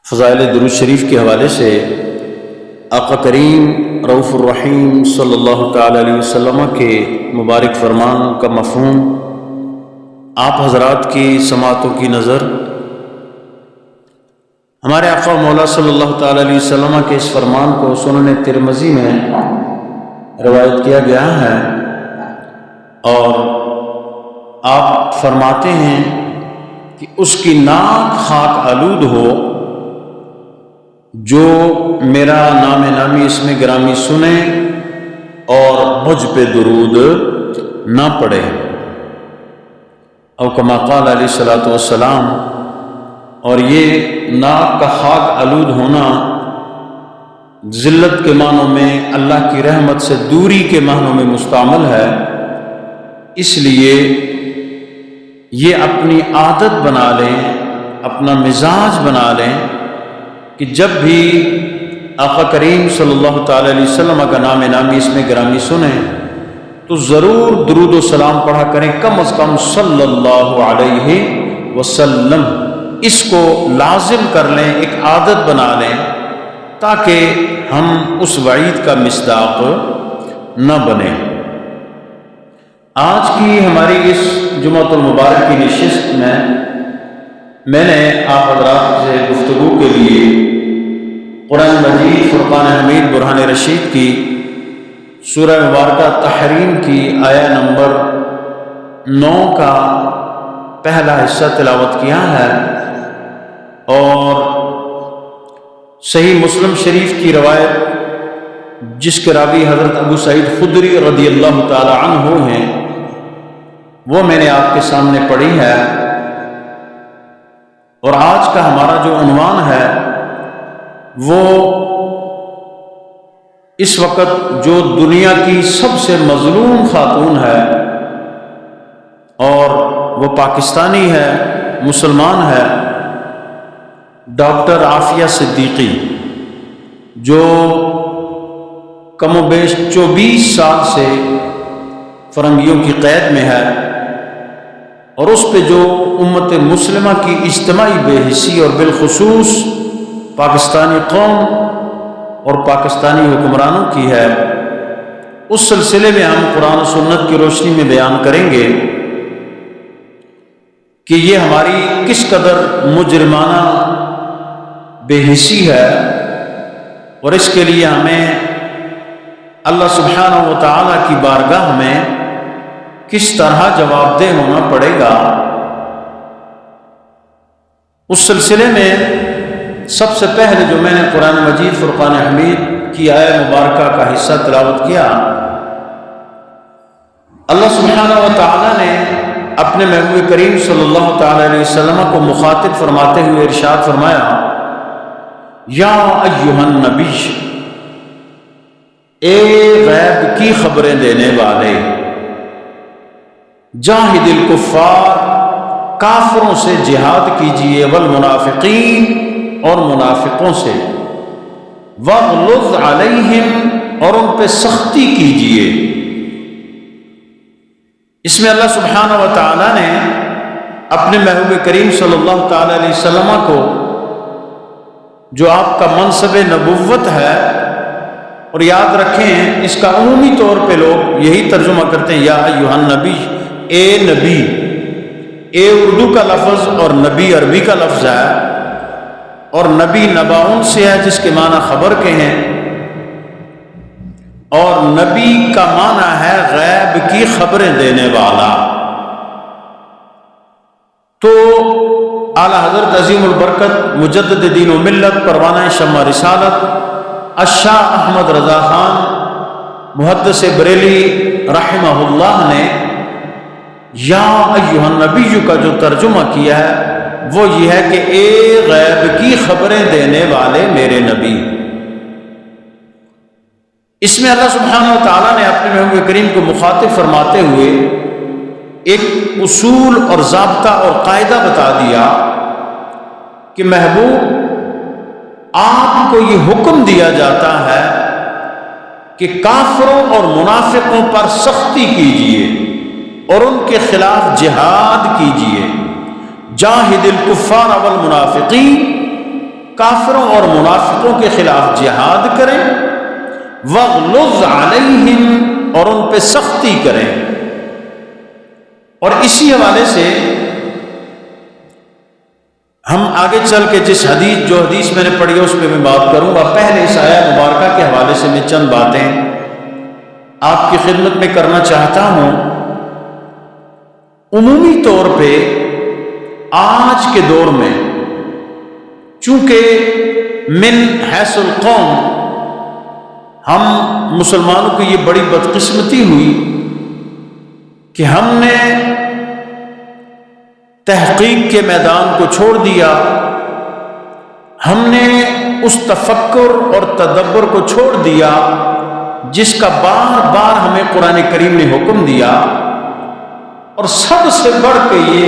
فضائل درود شریف کے حوالے سے آقا کریم رؤوف الرحیم صلی اللہ تعالی علیہ وسلم کے مبارک فرمان کا مفہوم آپ حضرات کی سماعتوں کی نظر ہمارے آقا مولا صلی اللہ تعالی علیہ وسلم کے اس فرمان کو سنن ترمذی میں روایت کیا گیا ہے، اور آپ فرماتے ہیں کہ اس کی ناک خاک آلود ہو جو میرا نام نامی اس میں گرامی سنے اور مجھ پہ درود نہ پڑھے، او کما قال علیہ الصلوۃ والسلام۔ اور یہ ناک کا خاک آلود ہونا ذلت کے معنوں میں اللہ کی رحمت سے دوری کے معنوں میں مستعمل ہے، اس لیے یہ اپنی عادت بنا لیں، اپنا مزاج بنا لیں کہ جب بھی آقا کریم صلی اللہ تعالی علیہ وسلم کا نام نامی اس میں گرامی سنیں تو ضرور درود و سلام پڑھا کریں، کم از کم صلی اللہ علیہ وسلم۔ اس کو لازم کر لیں، ایک عادت بنا لیں، تاکہ ہم اس وعید کا مصداق نہ بنیں۔ آج کی ہماری اس جمعۃ المبارک کی نشست میں نے آپ حضرات سے گفتگو کے لیے قرآن مجید فرقان حمید برہان رشید کی سورہ مبارکہ تحریم کی آیہ نمبر 9 کا پہلا حصہ تلاوت کیا ہے، اور صحیح مسلم شریف کی روایت جس کے راوی حضرت ابو سعید خدری رضی اللہ تعالی عنہ ہیں وہ میں نے آپ کے سامنے پڑھی ہے۔ اور آج کا ہمارا جو عنوان ہے وہ اس وقت جو دنیا کی سب سے مظلوم خاتون ہے اور وہ پاکستانی ہے، مسلمان ہے، ڈاکٹر عافیہ صدیقی، جو کم و بیش 24 سال سے فرنگیوں کی قید میں ہے، اور اس پہ جو امت مسلمہ کی اجتماعی بے حسی اور بالخصوص پاکستانی قوم اور پاکستانی حکمرانوں کی ہے، اس سلسلے میں ہم قرآن و سنت کی روشنی میں بیان کریں گے کہ یہ ہماری کس قدر مجرمانہ بے حسی ہے، اور اس کے لیے ہمیں اللہ سبحانہ و تعالیٰ کی بارگاہ میں کس طرح جواب دہ ہونا پڑے گا۔ اس سلسلے میں سب سے پہلے جو میں نے قرآن مجید فرقان حمید کی آیہ مبارکہ کا حصہ تلاوت کیا، اللہ سبحانہ و تعالیٰ نے اپنے محبوب کریم صلی اللہ تعالی علیہ وسلم کو مخاطب فرماتے ہوئے ارشاد فرمایا، یا ایھا النبی، اے غیب کی خبریں دینے والے، جاہد الکفار، کافروں سے جہاد کیجئے، والمنافقین، اور منافقوں سے، واغلظ علیہم، اور ان پہ سختی کیجئے۔ اس میں اللہ سبحانہ و تعالیٰ نے اپنے محبوب کریم صلی اللہ تعالی علیہ وسلم کو جو آپ کا منصب نبوت ہے، اور یاد رکھیں اس کا عمومی طور پہ لوگ یہی ترجمہ کرتے ہیں، یا ایھا النبی، اے نبی، اے اردو کا لفظ اور نبی عربی کا لفظ ہے، اور نبی نباؤن سے ہے جس کے معنی خبر کے ہیں، اور نبی کا معنی ہے غیب کی خبریں دینے والا۔ تو اعلیٰ حضرت عظیم البرکت مجدد دین و ملت پروانہ شمع رسالت الشاہ احمد رضا خان محدث بریلی رحمہ اللہ نے یا ایھا النبی کا جو ترجمہ کیا ہے وہ یہ ہے کہ اے غیب کی خبریں دینے والے میرے نبی۔ اس میں اللہ سبحانہ و تعالیٰ نے اپنے محبوب کریم کو مخاطب فرماتے ہوئے ایک اصول اور ضابطہ اور قاعدہ بتا دیا کہ محبوب، آپ کو یہ حکم دیا جاتا ہے کہ کافروں اور منافقوں پر سختی کیجیے اور ان کے خلاف جہاد کیجیے۔ جاہد الکفار والمنافقین، کافروں اور منافقوں کے خلاف جہاد کریں، وَاغْلُظْ عَلَيْهِمْ، اور ان پہ سختی کریں۔ اور اسی حوالے سے ہم آگے چل کے جو حدیث میں نے پڑھی ہے اس پہ میں بات کروں گا۔ پہلے اس آیت مبارکہ کے حوالے سے میں چند باتیں آپ کی خدمت میں کرنا چاہتا ہوں۔ عمومی طور پہ آج کے دور میں چونکہ من حیث القوم ہم مسلمانوں کی یہ بڑی بدقسمتی ہوئی کہ ہم نے تحقیق کے میدان کو چھوڑ دیا، ہم نے اس تفکر اور تدبر کو چھوڑ دیا جس کا بار بار ہمیں قرآن کریم نے حکم دیا، اور سب سے بڑھ کے یہ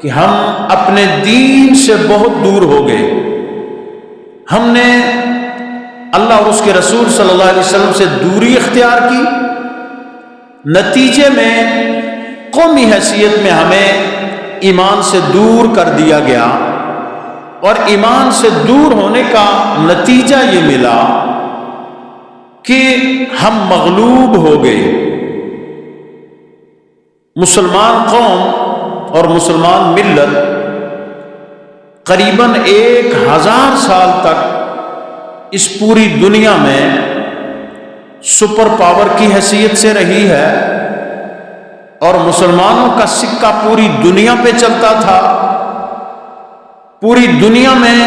کہ ہم اپنے دین سے بہت دور ہو گئے۔ ہم نے اللہ اور اس کے رسول صلی اللہ علیہ وسلم سے دوری اختیار کی، نتیجے میں قومی حیثیت میں ہمیں ایمان سے دور کر دیا گیا، اور ایمان سے دور ہونے کا نتیجہ یہ ملا کہ ہم مغلوب ہو گئے۔ مسلمان قوم اور مسلمان ملت قریباً 1000 سال تک اس پوری دنیا میں سپر پاور کی حیثیت سے رہی ہے، اور مسلمانوں کا سکہ پوری دنیا پہ چلتا تھا، پوری دنیا میں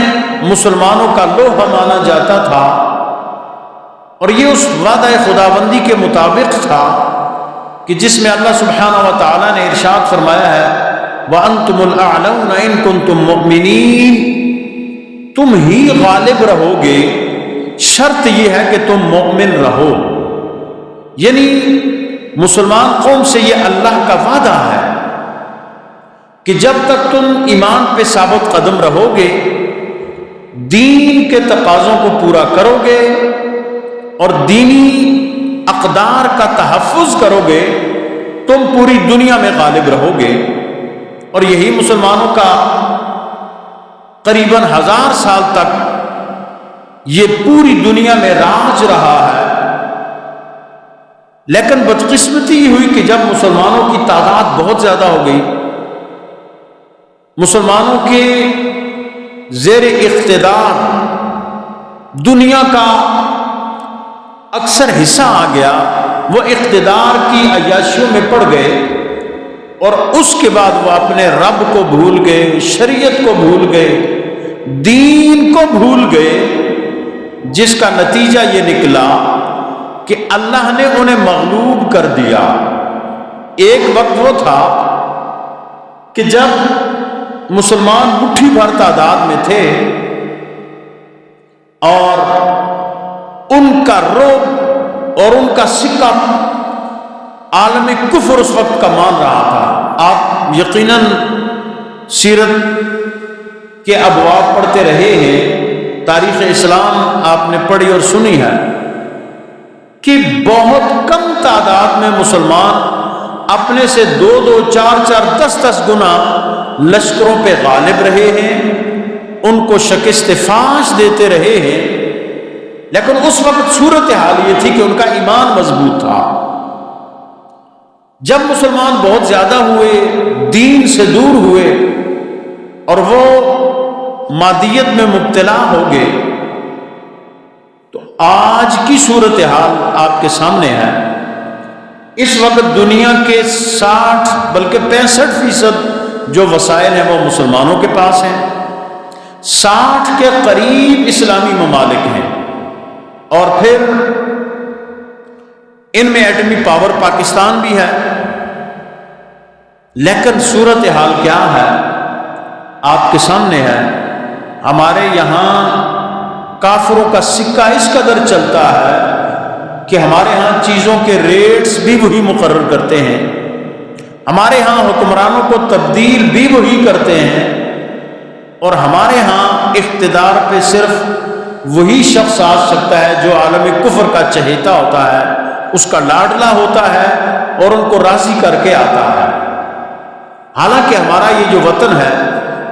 مسلمانوں کا لوہا مانا جاتا تھا، اور یہ اس وعدہ خداوندی کے مطابق تھا کہ جس میں اللہ سبحانہ و تعالیٰ نے ارشاد فرمایا ہے وَأَنْتُمُ الْأَعْلَوْنَ إِن كُنتُم مُؤْمِنِينَ، تم ہی غالب رہو گے، شرط یہ ہے کہ تم مومن رہو۔ یعنی مسلمان قوم سے یہ اللہ کا وعدہ ہے کہ جب تک تم ایمان پہ ثابت قدم رہو گے، دین کے تقاضوں کو پورا کرو گے اور دینی اقدار کا تحفظ کرو گے، تم پوری دنیا میں غالب رہو گے۔ اور یہی مسلمانوں کا قریباً 1000 سال تک یہ پوری دنیا میں راج رہا ہے۔ لیکن بدقسمتی یہ ہوئی کہ جب مسلمانوں کی تعداد بہت زیادہ ہو گئی، مسلمانوں کے زیر اقتدار دنیا کا اکثر حصہ آ گیا، وہ اقتدار کی عیاشیوں میں پڑ گئے، اور اس کے بعد وہ اپنے رب کو بھول گئے، شریعت کو بھول گئے، دین کو بھول گئے، جس کا نتیجہ یہ نکلا کہ اللہ نے انہیں مغلوب کر دیا۔ ایک وقت وہ تھا کہ جب مسلمان مٹھی بھر تعداد میں تھے اور ان کا رعب اور ان کا سکہ عالم کفر اس وقت کا مان رہا تھا۔ آپ یقیناً سیرت کے ابواب پڑھتے رہے ہیں، تاریخ اسلام آپ نے پڑھی اور سنی ہے کہ بہت کم تعداد میں مسلمان اپنے سے 2-2, 4-4, 10-10 گنا لشکروں پہ غالب رہے ہیں، ان کو شکست فاش دیتے رہے ہیں، لیکن اس وقت صورتحال یہ تھی کہ ان کا ایمان مضبوط تھا۔ جب مسلمان بہت زیادہ ہوئے، دین سے دور ہوئے اور وہ مادیت میں مبتلا ہو گئے، تو آج کی صورتحال آپ کے سامنے ہے۔ اس وقت دنیا کے 60 بلکہ 65% جو وسائل ہیں وہ مسلمانوں کے پاس ہیں، 60 کے قریب اسلامی ممالک ہیں، اور پھر ان میں ایٹمی پاور پاکستان بھی ہے۔ لیکن صورتحال کیا ہے آپ کے سامنے ہے۔ ہمارے یہاں کافروں کا سکہ اس قدر چلتا ہے کہ ہمارے ہاں چیزوں کے ریٹس بھی وہی مقرر کرتے ہیں، ہمارے ہاں حکمرانوں کو تبدیل بھی وہی کرتے ہیں، اور ہمارے ہاں اقتدار پہ صرف وہی شخص آ سکتا ہے جو عالم کفر کا چہیتا ہوتا ہے، اس کا لاڈلا ہوتا ہے اور ان کو راضی کر کے آتا ہے۔ حالانکہ ہمارا یہ جو وطن ہے،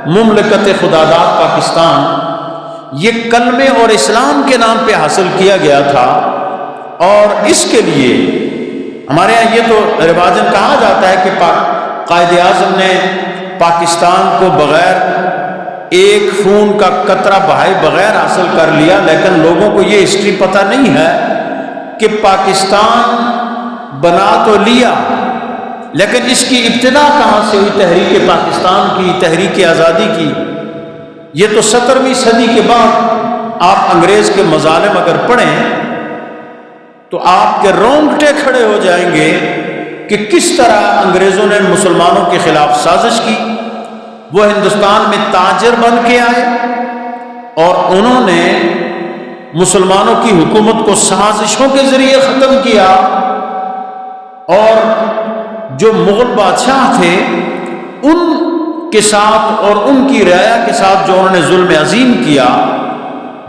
مملکت خداداد پاکستان، یہ کلمے اور اسلام کے نام پہ حاصل کیا گیا تھا، اور اس کے لیے ہمارے ہاں یہ تو رواجن کہا جاتا ہے کہ قائد اعظم نے پاکستان کو بغیر ایک خون کا قطرہ بہائے بغیر حاصل کر لیا، لیکن لوگوں کو یہ ہسٹری پتہ نہیں ہے کہ پاکستان بنا تو لیا، لیکن اس کی ابتدا کہاں سے ہوئی تحریک پاکستان کی، تحریک آزادی کی؟ یہ تو 17ویں صدی کے بعد آپ انگریز کے مظالم اگر پڑھیں تو آپ کے رونگٹے کھڑے ہو جائیں گے کہ کس طرح انگریزوں نے مسلمانوں کے خلاف سازش کی۔ وہ ہندوستان میں تاجر بن کے آئے اور انہوں نے مسلمانوں کی حکومت کو سازشوں کے ذریعے ختم کیا، اور جو مغل بادشاہ تھے ان کے ساتھ اور ان کی رعایا کے ساتھ جو انہوں نے ظلم عظیم کیا،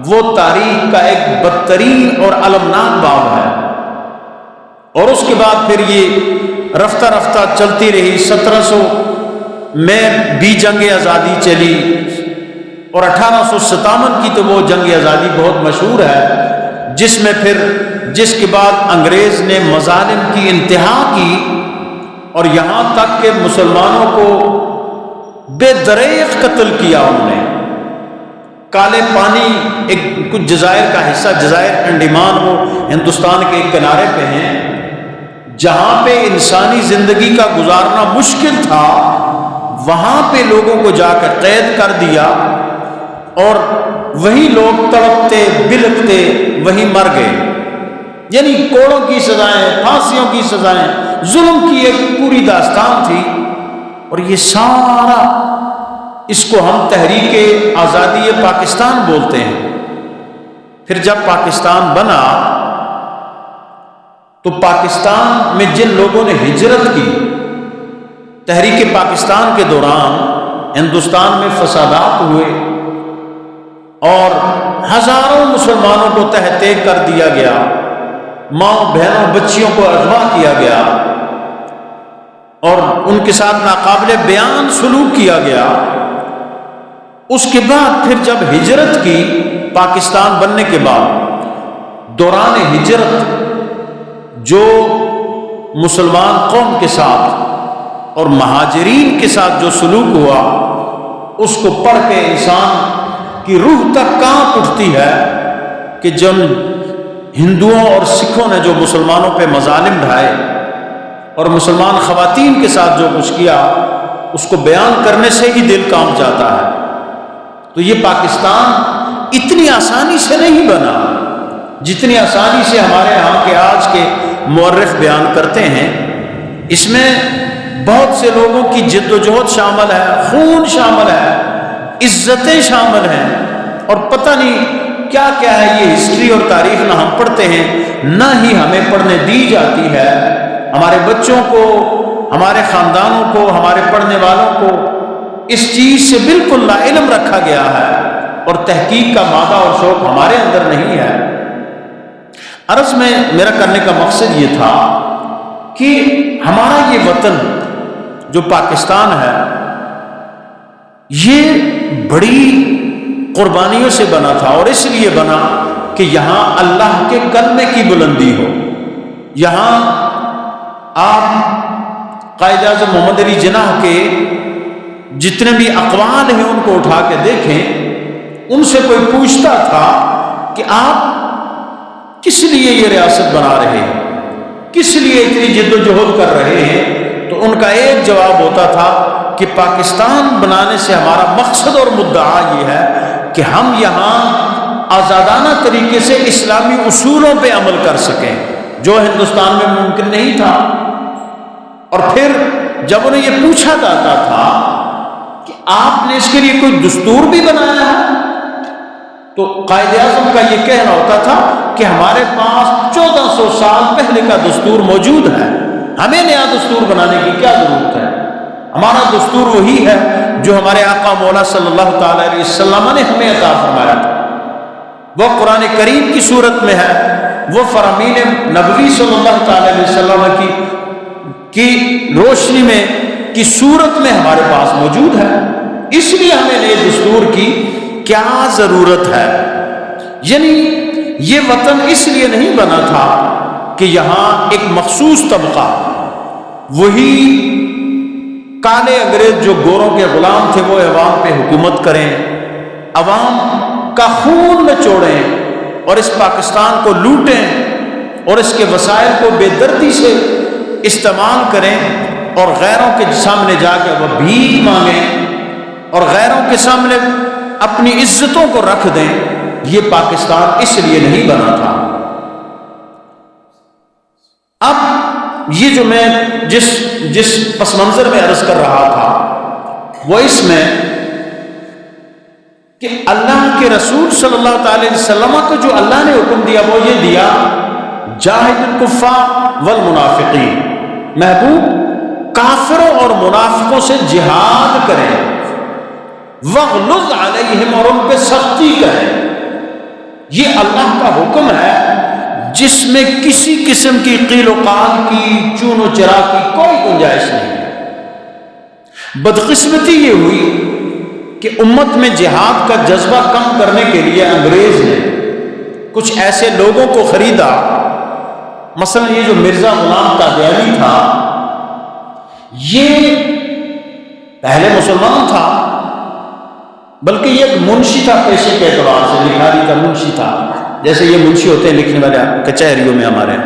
وہ تاریخ کا ایک بدترین اور المناک باب ہے۔ اور اس کے بعد پھر یہ رفتہ رفتہ چلتی رہی۔ 1700 میں بھی جنگ آزادی چلی، اور 1857 کی تو وہ جنگ آزادی بہت مشہور ہے، جس کے بعد انگریز نے مظالم کی انتہا کی، اور یہاں تک کہ مسلمانوں کو بے دریغ قتل کیا۔ انہوں نے کالے پانی، ایک کچھ جزائر کا حصہ، جزائر انڈیمان، وہ ہندوستان کے ایک کنارے پہ ہیں، جہاں پہ انسانی زندگی کا گزارنا مشکل تھا، وہاں پہ لوگوں کو جا کر قید کر دیا، اور وہی لوگ تڑپتے بلکتے وہی مر گئے۔ یعنی کوڑوں کی سزائیں، پھانسیوں کی سزائیں، ظلم کی ایک پوری داستان تھی۔ اور یہ سارا، اس کو ہم تحریک آزادی پاکستان بولتے ہیں۔ پھر جب پاکستان بنا تو پاکستان میں جن لوگوں نے ہجرت کی، تحریک پاکستان کے دوران ہندوستان میں فسادات ہوئے، اور ہزاروں مسلمانوں کو تحت تیگ کر دیا گیا، ماں بہنوں بچیوں کو اغوا کیا گیا، اور ان کے ساتھ ناقابل بیان سلوک کیا گیا۔ اس کے بعد پھر جب ہجرت کی، پاکستان بننے کے بعد دوران ہجرت جو مسلمان قوم کے ساتھ اور مہاجرین کے ساتھ جو سلوک ہوا، اس کو پڑھ کے انسان کی روح تک کانپ اٹھتی ہے کہ جن ہندوؤں اور سکھوں نے جو مسلمانوں پہ مظالم ڈھائے اور مسلمان خواتین کے ساتھ جو کچھ کیا، اس کو بیان کرنے سے ہی دل کانپ جاتا ہے۔ تو یہ پاکستان اتنی آسانی سے نہیں بنا جتنی آسانی سے ہمارے یہاں کے آج کے مورخ بیان کرتے ہیں۔ اس میں بہت سے لوگوں کی جد و جہد شامل ہے، خون شامل ہے، عزتیں شامل ہیں، اور پتہ نہیں کیا کیا ہے۔ یہ ہسٹری اور تاریخ نہ ہم پڑھتے ہیں، نہ ہی ہمیں پڑھنے دی جاتی ہے۔ ہمارے بچوں کو، ہمارے خاندانوں کو، ہمارے پڑھنے والوں کو اس چیز سے بالکل لا علم رکھا گیا ہے، اور تحقیق کا مادہ اور شوق ہمارے اندر نہیں ہے۔ عرض میں میرا کرنے کا مقصد یہ تھا کہ ہمارا یہ وطن جو پاکستان ہے، یہ بڑی قربانیوں سے بنا تھا، اور اس لیے بنا کہ یہاں اللہ کے کلمے کی بلندی ہو۔ یہاں آپ قائد اعظم محمد علی جناح کے جتنے بھی اقوال ہیں ان کو اٹھا کے دیکھیں، ان سے کوئی پوچھتا تھا کہ آپ کس لیے یہ ریاست بنا رہے ہیں، کس لیے اتنی جد و جہد کر رہے ہیں، تو ان کا ایک جواب ہوتا تھا کہ پاکستان بنانے سے ہمارا مقصد اور مدعا یہ ہے کہ ہم یہاں آزادانہ طریقے سے اسلامی اصولوں پہ عمل کر سکیں، جو ہندوستان میں ممکن نہیں تھا۔ اور پھر جب انہیں یہ پوچھا جاتا تھا کہ آپ نے اس کے لیے کوئی دستور بھی بنایا ہے، تو قائد اعظم کا یہ کہنا ہوتا تھا کہ ہمارے پاس 1400 سال پہلے کا دستور موجود ہے، ہمیں نیا دستور بنانے کی کیا ضرورت ہے؟ ہمارا دستور وہی ہے جو ہمارے آقا مولا صلی اللہ تعالی علیہ وسلم نے ہمیں عطا فرمایا تھا۔ وہ قرآن کریم کی صورت میں ہے، وہ فرامین نبوی صلی اللہ تعالی علیہ وسلم کی روشنی میں کی صورت میں ہمارے پاس موجود ہے۔ اس لیے ہمیں نئے دستور کی کیا ضرورت ہے؟ یعنی یہ وطن اس لیے نہیں بنا تھا کہ یہاں ایک مخصوص طبقہ، وہی کالے انگریز جو گوروں کے غلام تھے، وہ عوام پہ حکومت کریں، عوام کا خون نچوڑیں اور اس پاکستان کو لوٹیں اور اس کے وسائل کو بے دردی سے استعمال کریں اور غیروں کے سامنے جا کے وہ بھیک مانگیں اور غیروں کے سامنے اپنی عزتوں کو رکھ دیں۔ یہ پاکستان اس لیے نہیں بنا تھا۔ اب یہ جو میں جس پس منظر میں عرض کر رہا تھا وہ اس میں کہ اللہ کے رسول صلی اللہ تعالی علیہ وسلم کو جو اللہ نے حکم دیا وہ یہ دیا، جاہد الکفار والمنافقین، محبوب کافروں اور منافقوں سے جہاد کریں، وغلظ علیہم، اور ان پہ سختی کریں۔ یہ اللہ کا حکم ہے جس میں کسی قسم کی قیل و قال کی، چون و چرا کی کوئی گنجائش نہیں ہے۔ بدقسمتی یہ ہوئی کہ امت میں جہاد کا جذبہ کم کرنے کے لیے انگریز نے کچھ ایسے لوگوں کو خریدا، مثلا یہ جو مرزا غلام قادیانی تھا، یہ پہلے مسلمان تھا، بلکہ یہ ایک منشی تھا، پیشے کے اعتبار سے لکھاری کا منشی تھا، جیسے یہ منشی ہوتے ہیں لکھنے والے کچہریوں میں ہمارے۔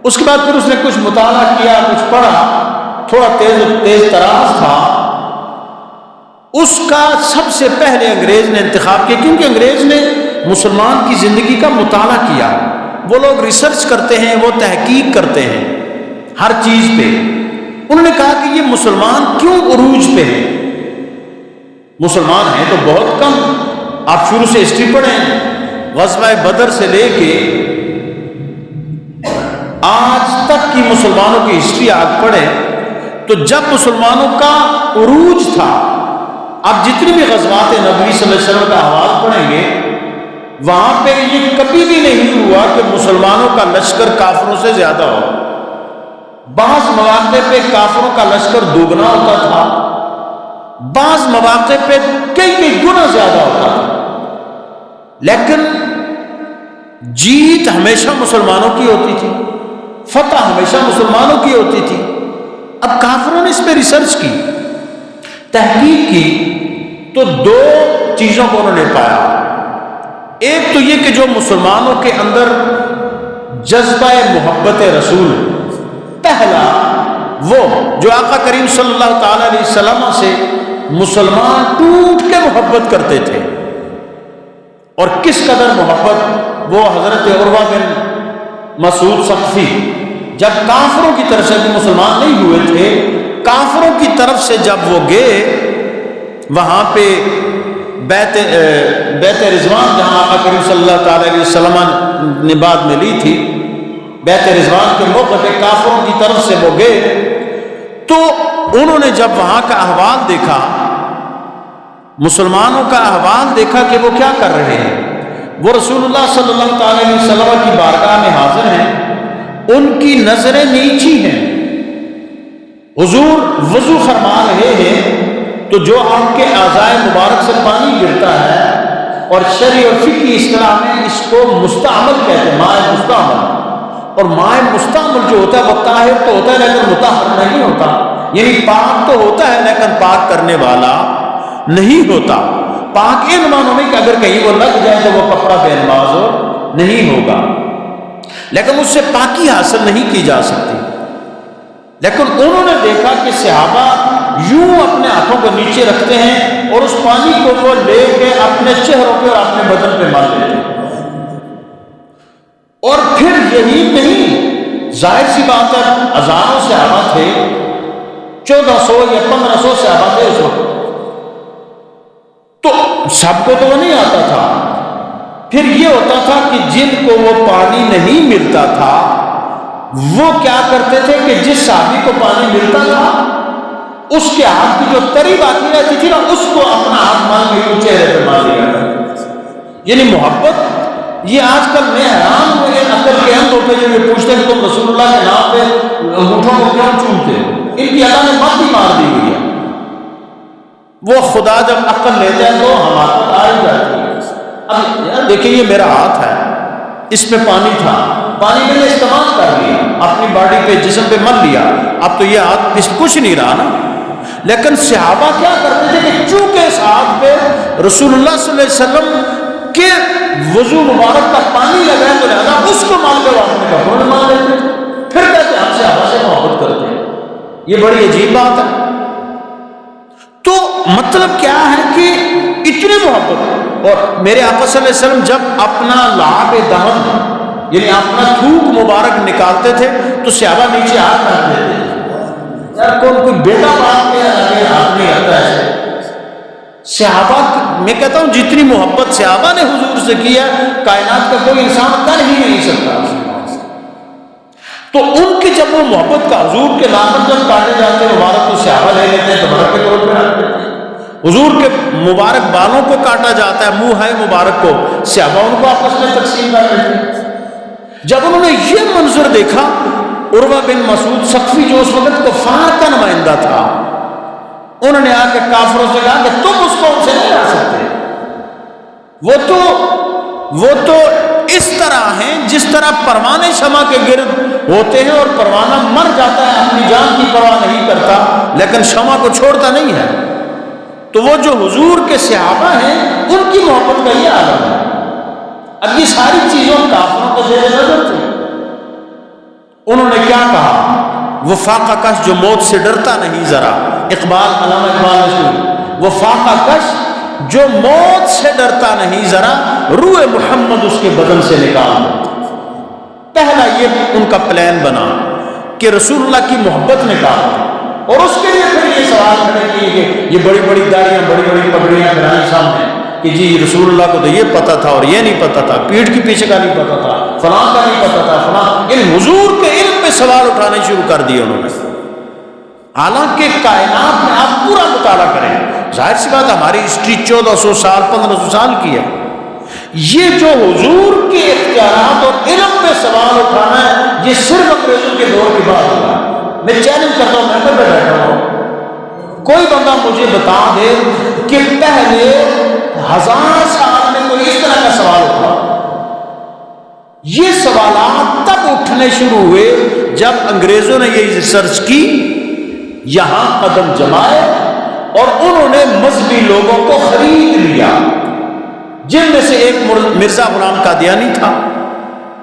اس کے بعد پھر اس نے کچھ مطالعہ کیا، کچھ پڑھا، تھوڑا تیز تراز تھا، اس کا سب سے پہلے انگریز نے انتخاب کیا، کیونکہ انگریز نے مسلمان کی زندگی کا مطالعہ کیا۔ وہ لوگ ریسرچ کرتے ہیں، وہ تحقیق کرتے ہیں ہر چیز پہ۔ انہوں نے کہا کہ یہ مسلمان کیوں عروج پہ ہیں؟ مسلمان ہیں تو بہت کم، آپ شروع سے ہسٹری پڑھیں، غزوہ بدر سے لے کے آج تک کی مسلمانوں کی ہسٹری آپ پڑھیں تو جب مسلمانوں کا عروج تھا، آپ جتنی بھی غزوات نبوی صلی اللہ علیہ وسلم کا حوال پڑھیں گے، وہاں پہ یہ کبھی بھی نہیں ہوا کہ مسلمانوں کا لشکر کافروں سے زیادہ ہو۔ بعض مواقع پہ کافروں کا لشکر دوگنا ہوتا تھا، بعض مواقع پہ کئی گنا زیادہ ہوتا تھا، لیکن جیت ہمیشہ مسلمانوں کی ہوتی تھی، فتح ہمیشہ مسلمانوں کی ہوتی تھی۔ اب کافروں نے اس پہ ریسرچ کی، تحقیق کی، تو دو چیزوں کو انہوں نے پایا۔ ایک تو یہ کہ جو مسلمانوں کے اندر جذبہ محبت رسول، پہلا وہ جو آقا کریم صلی اللہ تعالی علیہ وسلم سے مسلمان ٹوٹ کے محبت کرتے تھے، اور کس قدر محبت، وہ حضرت عروہ بن مسعود ثقفی جب کافروں کی طرف سے، مسلمان نہیں ہوئے تھے، کافروں کی طرف سے جب وہ گئے وہاں پہ بیت رضوان، جہاں آقا کریم صلی اللہ تعالی علیہ وسلم نے بعد میں لی تھی، بیت رضوان کے موقع پہ کافروں کی طرف سے وہ گئے، تو انہوں نے جب وہاں کا احوال دیکھا، مسلمانوں کا احوال دیکھا کہ وہ کیا کر رہے ہیں، وہ رسول اللہ صلی اللہ تعالی علیہ وسلم کی بارگاہ میں حاضر ہیں، ان کی نظریں نیچی ہیں، حضور وضو فرما رہے ہیں تو جو آپ کے اعضائے مبارک سے پانی گرتا ہے، اور شرعی اور فقہی اصطلاح میں اس کو مستعمل کہتے ہیں، ماء مستعمل، اور ماء مستعمل جو ہوتا ہے وہ طاہر تو ہوتا ہے لیکن مطہر نہیں ہوتا، یعنی پاک تو ہوتا ہے لیکن پاک کرنے والا نہیں ہوتا۔ پاک ان معنوں میں کہ اگر کہیں وہ لگ جائے تو وہ کپڑا بے نماز ہو نہیں ہوگا، لیکن اس سے پاکی حاصل نہیں کی جا سکتی۔ لیکن انہوں نے دیکھا کہ صحابہ یوں اپنے ہاتھوں کو نیچے رکھتے ہیں اور اس پانی کو وہ لے کے اپنے چہروں پہ اور اپنے بدن پہ مار دیتے ہیں، اور پھر یہی نہیں، ظاہر سی بات ہے ہزاروں صحابہ تھے، 1400 یا 1500 صحابہ تھے اس وقت، تو سب کو تو وہ نہیں آتا تھا۔ پھر یہ ہوتا تھا کہ جن کو وہ پانی نہیں ملتا تھا وہ کیا کرتے تھے کہ جس صحابی کو پانی ملتا تھا اس کے ہاتھ کی جو تری باقی رہتی تھی نا، اس کو اپنا ہاتھ مان کے چہرے پہ مار لیا کرتے، یعنی محبت۔ یہ آج کل میں حیران ہوں، یہ عقل کے اندھوں پہ جو یہ پوچھتے ہیں کہ تم رسول اللہ کے نام پہ انگوٹھوں کو کیوں چومتے، ان کی اللہ نے مت ہی مار دی ہوئی ہے۔ وہ خدا جب عقل لیتے ہیں تو ہمارے پاس آ ہی جاتی ہے. اب یار دیکھیں یہ میرا ہاتھ ہے، اس میں پانی تھا، پانی میں نے استعمال کر لیا، اپنی باڈی پہ جسم پہ مل لیا، اب تو یہ ہاتھ اس کچھ نہیں رہا نا. لیکن صحابہ کیا کرتے تھے کہ چونکہ اس ہاتھ پہ رسول اللہ صلی اللہ علیہ وسلم کے وضو مبارک کا پانی لگا ہے تو لہذا اس کو مان کے اپنے کپڑوں میں مان لیتے تھے، پھر کہتے ہم صحابہ سے محبت کرتے ہیں. یہ بڑی عجیب بات ہے. تو مطلب کیا ہے کہ اتنی محبت. اور میرے آقا صلی اللہ علیہ وسلم جب اپنا لعاب دہن یعنی اپنا تھوک مبارک نکالتے تھے تو صحابہ نیچے ہاتھ رکھ دیتے تھے. یار کوئی بیٹا باپ کے ہاتھ نہیں آتا ہے. صحابہ میں کہتا ہوں جتنی محبت صحابہ نے حضور سے کی ہے کائنات کا کوئی انسان کر ہی نہیں سکتا. تو ان کی جب وہ محبت کا حضور کے نام پر جب کاٹے جاتے ہیں مبارک تو صحابہ لے لیتے ہیں تبرک کے طور پہ رکھ دیتے ہیں. حضور کے مبارک بالوں کو کاٹا جاتا ہے منہ ہے مبارک کو صحابہ ان کو آپس میں تقسیم کر دیتے ہیں. جب انہوں نے یہ منظر دیکھا عروہ بن مسعود ثقفی جو اس وقت کفار کا نمائندہ تھا انہوں نے آ کے کافروں سے کہا کہ تم اس کو ان سے نہیں لا سکتے. وہ تو اس طرح ہیں جس طرح پروانے شمع کے گرد ہوتے ہیں اور پروانہ مر جاتا ہے اپنی جان کی پرواہ نہیں کرتا لیکن شمع کو چھوڑتا نہیں ہے. تو وہ جو حضور کے صحابہ ہیں ان کی محبت کا یہ عالم ہے. اب یہ ساری چیزوں کافروں کو زیر نظر تھی. انہوں نے کیا کہا؟ وہ فاقہ کش جو موت سے ڈرتا نہیں ذرا. علامہ اقبال نے سنی وہ فاقہ کش جو موت سے ڈرتا نہیں ذرا روح محمد اس کے بدن سے نکال. پہلا یہ ان کا پلان بنا کہ رسول اللہ کی محبت نکال. اور اس کے لیے پھر یہ سوال کھڑے کیے کہ یہ بڑی بڑی داڑیاں بڑی بڑی پگڑیاں بنائی سامنے کہ جی رسول اللہ کو تو یہ پتا تھا اور یہ نہیں پتا تھا، پیٹھ کے پیچھے کا نہیں پتا تھا، فلاں کا نہیں پتا تھا، فلاں. یعنی حضور کے علم پہ سوال اٹھانے شروع کر دیے انہوں نے. حالانکہ کائنات میں آپ پورا مطالعہ کریں، ظاہر سی بات ہماری ہسٹری 1400 سال 1500 سال کی ہے. یہ جو حضور کے اختیارات اور علم پہ سوال اٹھانا ہے یہ صرف انگریزوں کے دور کی بات ہوگا. میں چیلنج کرتا ہوں، میں پہ بیٹھا ہوں، کوئی بندہ مجھے بتا دے کہ پہلے 1000 سال میں کوئی اس طرح کا سوال اٹھا. یہ سوالات تب اٹھنے شروع ہوئے جب انگریزوں نے یہ ریسرچ کی، یہاں قدم جمائے اور انہوں نے مذہبی لوگوں کو خرید لیا. جن میں سے ایک مرزا غلام قادیانی تھا.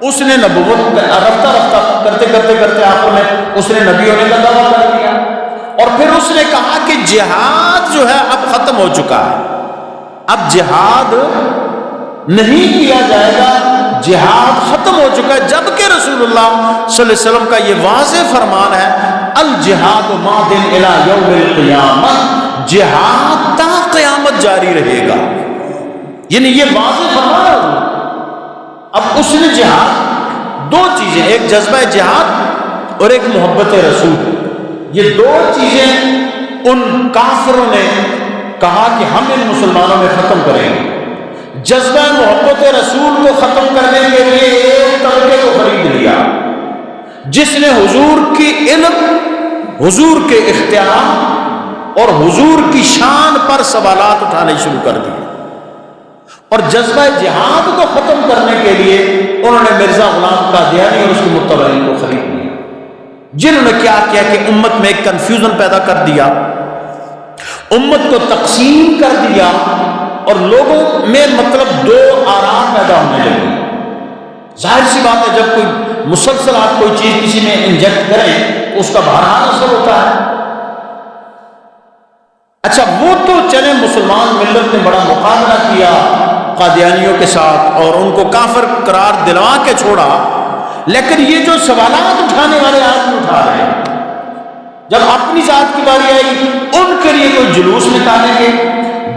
اس نے نبوت رفتہ رفتہ کرتے کرتے کرتے آخر میں اس نے نبی ہونے کا دعویٰ کر دیا. اور پھر اس نے کہا کہ جہاد جو ہے اب ختم ہو چکا ہے، اب جہاد نہیں کیا جائے گا، جہاد ختم ہو چکا ہے. جبکہ رسول اللہ صلی اللہ علیہ وسلم کا یہ واضح فرمان ہے الجہاد ماضٍ الی یوم القیامہ، جہاد تا قیامت جاری رہے گا. یعنی یہ واضح فرمان ہے. اب اس نے جہاد دو چیزیں، ایک جذبہ جہاد اور ایک محبت رسول، یہ دو چیزیں ان کافروں نے کہا کہ ہم ان مسلمانوں میں ختم کریں گے. جذبہ محبت رسول کو ختم کرنے کے لیے ایک طبقے کو خرید لیا جس نے حضور کی علم، حضور کے اختیار اور حضور کی شان پر سوالات اٹھانے شروع کر دیے. اور جذبہ جہاد کو ختم کرنے کے لیے انہوں نے مرزا غلام قادیانی اور اس کے متبعین کو خرید لیا، جنہوں نے کیا کیا کہ امت میں ایک کنفیوژن پیدا کر دیا، امت کو تقسیم کر دیا اور لوگوں میں مطلب دو آراء پیدا ہونے لگے. ظاہر سی بات ہے جب کوئی مسلسل آپ کوئی چیز کسی میں انجیکٹ کریں اس کا بہرحال اثر ہوتا ہے. اچھا وہ تو چلے مسلمان ملت نے بڑا مقابلہ کیا قادیانیوں کے ساتھ اور ان کو کافر قرار دلوا کے چھوڑا، لیکن یہ جو سوالات اٹھانے والے آدمی اٹھا رہے ہیں جب اپنی ذات کی باری آئی ان کے لیے کوئی جلوس نکالیں گے،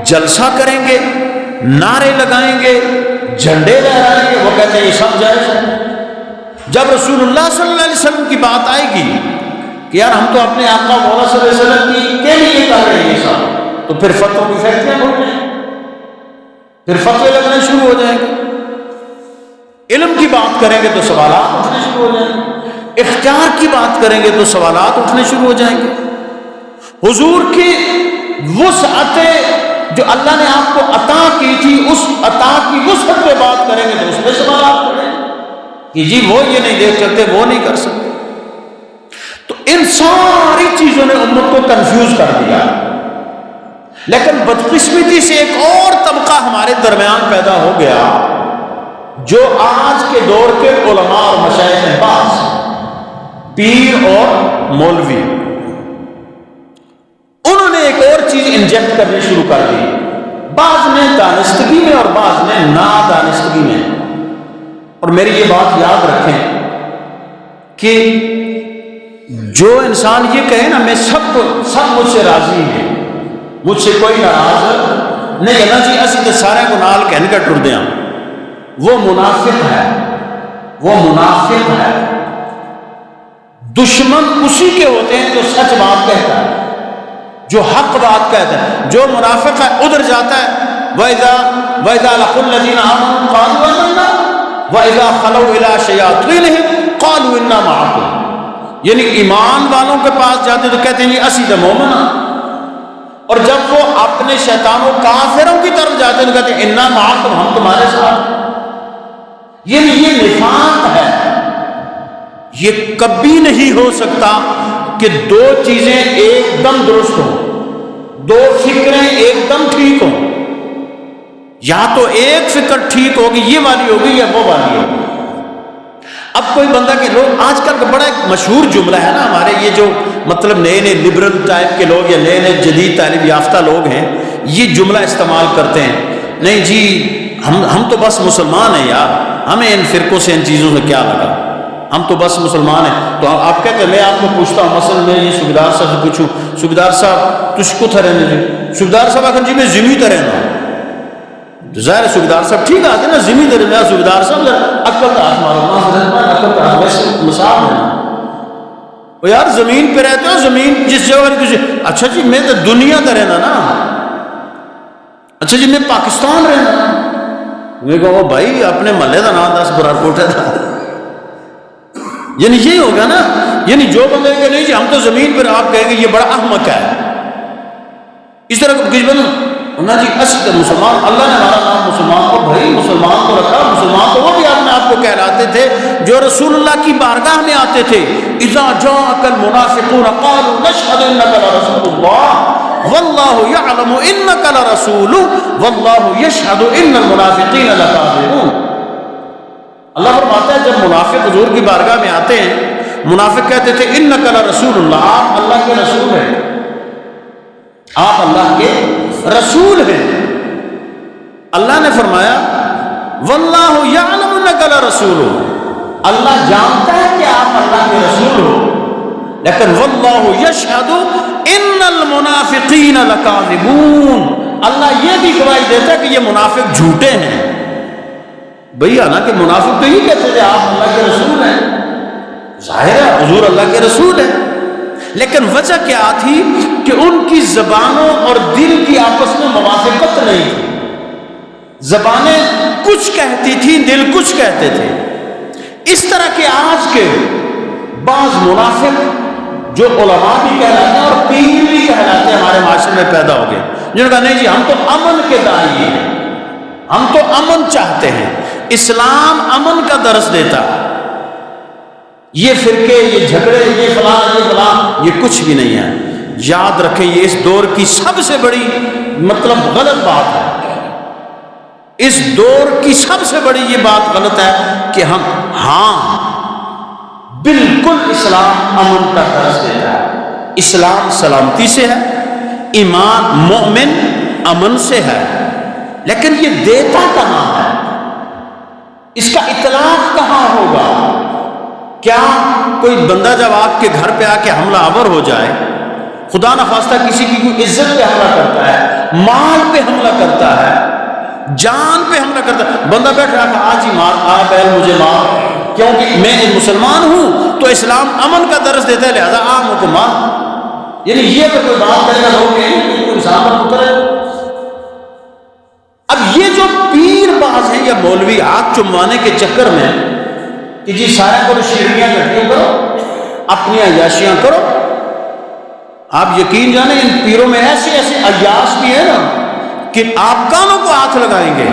جلسہ کریں گے، نعرے لگائیں گے، جھنڈے لہرائیں گے، وہ کہتے ہیں یہ سب جائز ہے. جب رسول اللہ صلی اللہ علیہ وسلم کی بات آئے گی کہ یار ہم تو اپنے آقا مولا صلی اللہ علیہ وسلم کے لیے کر رہے ہیں یہ سب، تو پھر فتووں کی فیکٹریاں کھول جائیں گے، پھر فتوے لگنے شروع ہو جائیں گے. علم کی بات کریں گے تو سوالات اٹھنے شروع ہو جائیں گے، اختیار کی بات کریں گے تو سوالات اٹھنے شروع ہو جائیں گے. حضور کی وسعت جو اللہ نے آپ کو عطا کی تھی اس عطا کی وسعت پہ بات کریں گے تو اس پہ سوالات کریں کہ جی وہ یہ نہیں دیکھ سکتے، وہ نہیں کر سکتے. تو ان ساری چیزوں نے امت کو کنفیوز کر دیا. لیکن بدقسمتی سے ایک اور طبقہ ہمارے درمیان پیدا ہو گیا جو آج کے دور کے علماء اور مشائخ ہیں، بعض پیر اور مولوی. انہوں نے ایک اور چیز انجیکٹ کرنی شروع کر دی، بعض نے دانستگی میں اور بعض نے نادانستگی میں. اور میری یہ بات یاد رکھیں کہ جو انسان یہ کہے نا میں سب مجھ سے راضی ہیں، مجھ سے کوئی ناراض نہیں ہے نا جی اسی تو سارے کو نال کہن کے ٹر دیا، وہ منافق ہے. وہ منافق ہے. دشمن اسی کے ہوتے ہیں جو سچ بات کہتا ہے، جو حق بات کہتا ہے. جو منافق ہے ادھر جاتا ہے وَإِذَا لَقُوا الَّذِينَ آمَنُوا قَالُوا آمَنَّا وَإِذَا خَلَوْا إِلَىٰ شَيَاطِينِهِمْ قَالُوا إِنَّا مَعَكُمْ. یعنی ایمان والوں کے پاس جاتے تو کہتے ہیں جی اسی تو مومن ہیں، اور جب وہ اپنے شیطانوں کافروں کی طرف جاتے ہیں تو کہتے ہیں اِنَّا مَعَكُمْ، ہم تمہارے ساتھ. یعنی یہ نفاق ہے. یہ کبھی نہیں ہو سکتا کہ دو چیزیں ایک دم درست ہوں، دو فکریں ایک دم ٹھیک ہوں. یا تو ایک فکر ٹھیک ہوگی یہ والی ہوگی یا وہ والی ہوگی. اب کوئی بندہ کہ لوگ آج کل کا بڑا ایک مشہور جملہ ہے نا ہمارے یہ جو مطلب نئے نئے لبرل ٹائپ کے لوگ یا نئے نئے جدید تعلیم یافتہ لوگ ہیں یہ جملہ استعمال کرتے ہیں، نہیں جی ہم تو بس مسلمان ہیں یار، ہمیں ان فرقوں سے ان چیزوں سے کیا لگا، ہم تو بس مسلمان ہیں. تو آپ کہتے ہیں میں آپ کو پوچھتا ہوں، مثلا میں یہ صوبیدار صاحب سے پوچھوں، صوبیدار صاحب تجھ کو تھرے جی صوبیدار صاحب آخر جی میں ذمہ ترے نا، ظاہر ہے صوبیدار صاحب ٹھیک آتے نا ذمہ ترے میں صوبیدار صاحب عقل کا ہاتھ مارو، عقل کا ہاتھ ویسے مساف ہے وہ یار زمین پہ رہتے ہو، زمین جس جگہ پر کسی اچھا جی میں تو دنیا کا رہنا نا، اچھا جی میں پاکستان رہنا نا. میں کہو بھائی اپنے محلے کا نام 10 برار کوٹے تھا. یعنی یہ ہوگا نا، یعنی جو بندے کہ نہیں جی ہم تو زمین پر، آپ کہیں گے یہ بڑا احمق ہے. اس طرح کچھ بندہ جی اصل مسلمان، اللہ نے ہمارا نام مسلمان کو بھائی مسلمان کو رکھا. مسلمان تو وہ بھی اپنے آپ کو کہلاتے تھے جو رسول اللہ کی بارگاہ میں آتے تھے. اذا جاءك المنافقون قالوا نشهد انك لرسول الله والله يعلم انك لرسوله والله يشهد ان المنافقين لكاذبون. اللہ فرماتا ہے جب منافق حضور کی بارگاہ میں آتے ہیں، منافق کہتے تھے انک لرسول اللہ، آپ اللہ کے رسول ہیں، آپ اللہ کے رسول ہیں. اللہ نے فرمایا واللہ یعلم انک لرسول، اللہ جانتا ہے کہ آپ اللہ کے رسول ہو، لیکن واللہ یشہد ان المنافقین لکاذبون، اللہ یہ بھی گواہی دیتا ہے کہ یہ منافق جھوٹے ہیں. بھئی حالانکہ منافق تو یہ کہتے تھے آپ اللہ کے رسول ہیں، ظاہر ہے حضور اللہ کے رسول ہیں، لیکن وجہ کیا تھی کہ ان کی زبانوں اور دل کی آپس میں موافقت نہیں تھی. زبانیں کچھ کہتی تھی، دل کچھ کہتے تھے. اس طرح کے آج کے بعض منافق جو علماء بھی کہلاتے ہیں اور پیر بھی کہلاتے ہیں ہمارے معاشرے میں پیدا ہو گئے، جنہوں نے کہا نہیں جی ہم تو امن کے داعی ہیں، ہم تو امن چاہتے ہیں، اسلام امن کا درس دیتا ہے، یہ فرقے یہ جھگڑے یہ فلاں یہ کچھ بھی نہیں ہے. یاد رکھیں یہ اس دور کی سب سے بڑی مطلب غلط بات ہے. اس دور کی سب سے بڑی یہ بات غلط ہے کہ ہم بالکل اسلام امن کا درس دیتا ہے. اسلام سلامتی سے ہے، ایمان مومن امن سے ہے، لیکن یہ دیتا کہاں ہے؟ اس کا اطلاق کہاں ہوگا؟ کیا کوئی بندہ جب آپ کے گھر پہ آ کے حملہ آور ہو جائے، خدا نخواستہ کسی کی کوئی عزت پہ حملہ کرتا ہے، مال پہ حملہ کرتا ہے، جان پہ حملہ کرتا ہے، بندہ بیٹھ رہا ہے آج ہی مار، آ بیل مجھے مار، کیونکہ میں مسلمان ہوں تو اسلام امن کا درس دیتا ہے لہذا عام کو مار. یعنی یہ اگر کوئی بات کرے گا لوگ کہیں کوئی انسان پر اترے. اب یہ جو پیر باز ہیں یا مولوی ہاتھ چموانے کے چکر میں کہ جی سارا کرو شیرنیاں کٹیاں کرو، اپنی عیاشیاں کرو، آپ یقین جانیں ان پیروں میں ایسے ایسے عیاش بھی ہیں نا کہ آپ کانوں کو ہاتھ لگائیں گے.